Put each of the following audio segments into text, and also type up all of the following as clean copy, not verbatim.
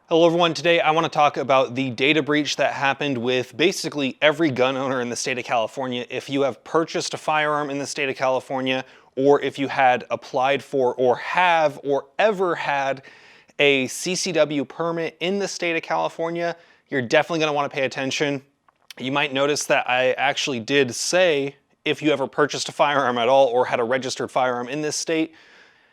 Hello everyone, today I want to talk about the data breach that happened with basically every gun owner in the state of California. If you have purchased a firearm in the state of California, or if you had applied for or have or ever had a CCW permit in the state of California, you're definitely going to want to pay attention. You might notice that I actually did say if you ever purchased a firearm at all or had a registered firearm in this state,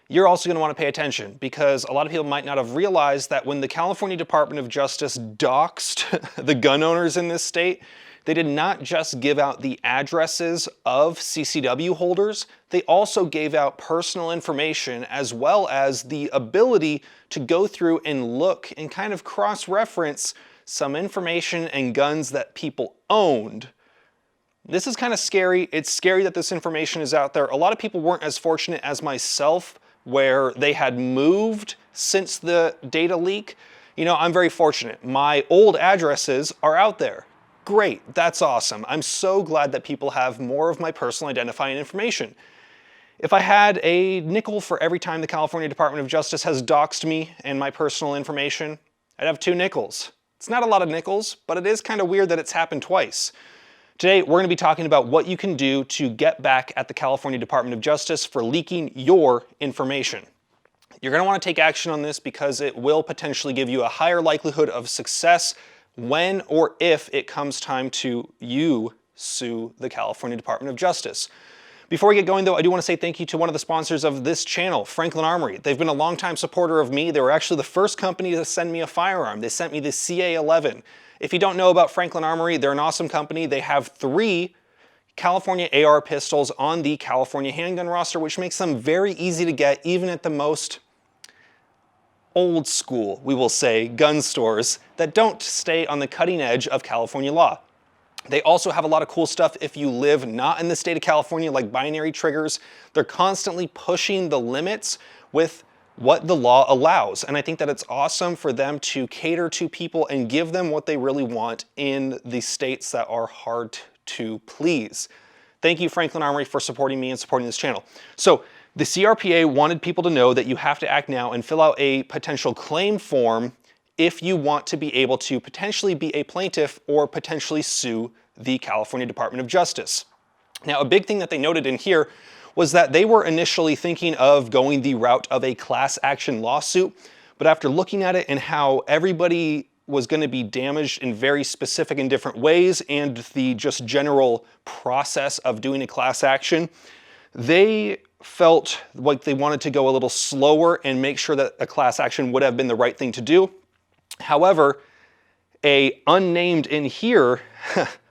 you're also going to want to pay attention because a lot of people might not have realized that when the California Department of Justice doxed the gun owners in this state, they did not just give out the addresses of CCW holders, they also gave out personal information as well as the ability to go through and look and kind of cross-reference some information and guns that people owned. This is kind of scary. It's scary that this information is out there. A lot of people weren't as fortunate as myself where they had moved since the data leak. You know, I'm very fortunate. My old addresses are out there. Great, that's awesome. I'm so glad that people have more of my personal identifying information. If I had a nickel for every time the California Department of Justice has doxed me and my personal information, I'd have 2 nickels. It's not a lot of nickels, but it is kind of weird that it's happened twice. Today, we're going to be talking about what you can do to get back at the California Department of Justice for leaking your information. You're going to want to take action on this because it will potentially give you a higher likelihood of success when or if it comes time to you sue the California Department of Justice. Before we get going though, I do want to say thank you to one of the sponsors of this channel, Franklin Armory. They've been a longtime supporter of me. They were actually the first company to send me a firearm. They sent me the CA11. If you don't know about Franklin Armory, they're an awesome company. They have 3 California AR pistols on the California handgun roster, which makes them very easy to get even at the most old school, we will say, gun stores that don't stay on the cutting edge of California law. They also have a lot of cool stuff if you live not in the state of California, like binary triggers. They're constantly pushing the limits with what the law allows. And I think that it's awesome for them to cater to people and give them what they really want in the states that are hard to please. Thank you, Franklin Armory, for supporting me and supporting this channel. So the CRPA wanted people to know that you have to act now and fill out a potential claim form if you want to be able to potentially be a plaintiff or potentially sue the California Department of Justice. Now, a big thing that they noted in here was that they were initially thinking of going the route of a class action lawsuit, but after looking at it and how everybody was going to be damaged in very specific and different ways and the just general process of doing a class action, they felt like they wanted to go a little slower and make sure that a class action would have been the right thing to do. However, a unnamed in here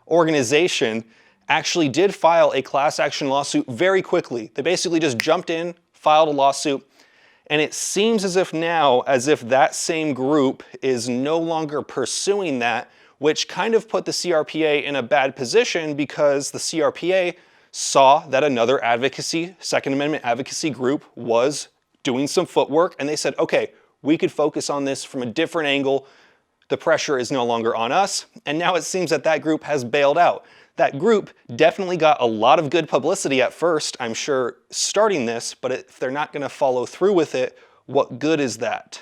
organization actually did file a class action lawsuit very quickly. They basically just jumped in, filed a lawsuit, and it seems as if now, as if that same group is no longer pursuing that, which kind of put the CRPA in a bad position because the CRPA saw that another advocacy, Second Amendment advocacy group was doing some footwork, and they said, okay, we could focus on this from a different angle. The pressure is no longer on us, and now it seems that that group has bailed out. That group definitely got a lot of good publicity at first, I'm sure, starting this, but if they're not going to follow through with it, what good is that?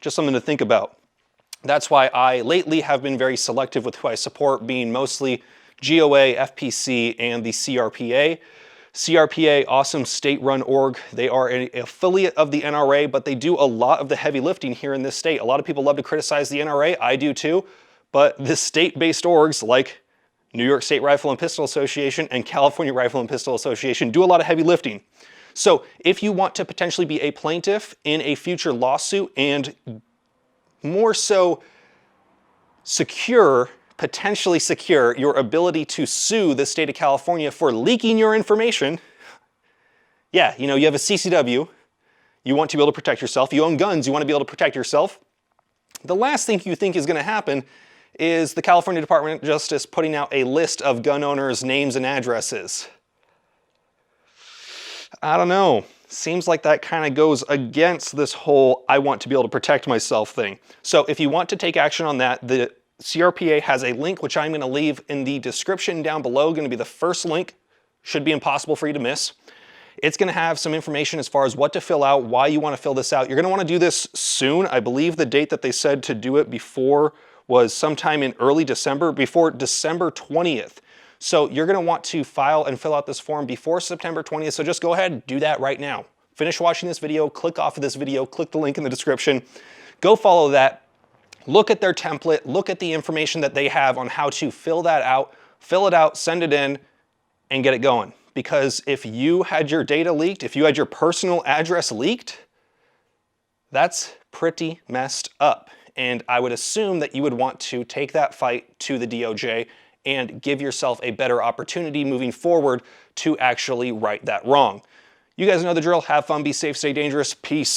Just something to think about. That's why I lately have been very selective with who I support, being mostly GOA, FPC, and the CRPA. CRPA, awesome state-run org. They are an affiliate of the NRA, but they do a lot of the heavy lifting here in this state. A lot of people love to criticize the NRA. I do too. But the state-based orgs like New York State Rifle and Pistol Association and California Rifle and Pistol Association do a lot of heavy lifting. So if you want to potentially be a plaintiff in a future lawsuit and more so potentially secure your ability to sue the state of California for leaking your information, yeah, you know, you have a CCW, you want to be able to protect yourself, you own guns, you want to be able to protect yourself. The last thing you think is going to happen is the California Department of Justice putting out a list of gun owners' names and addresses. I don't know. Seems like that kind of goes against this whole I want to be able to protect myself thing. So if you want to take action on that, the CRPA has a link which I'm going to leave in the description down below. Going to be the first link. Should be impossible for you to miss. It's gonna have some information as far as what to fill out, why you wanna fill this out. You're gonna wanna do this soon. I believe the date that they said to do it before was sometime in early December, before December 20th. So you're gonna want to file and fill out this form before September 20th, so just go ahead and do that right now. Finish watching this video, click off of this video, click the link in the description, go follow that, look at their template, look at the information that they have on how to fill that out, fill it out, send it in, and get it going. Because if you had your data leaked, if you had your personal address leaked, that's pretty messed up. And I would assume that you would want to take that fight to the DOJ and give yourself a better opportunity moving forward to actually right that wrong. You guys know the drill. Have fun, be safe, stay dangerous. Peace.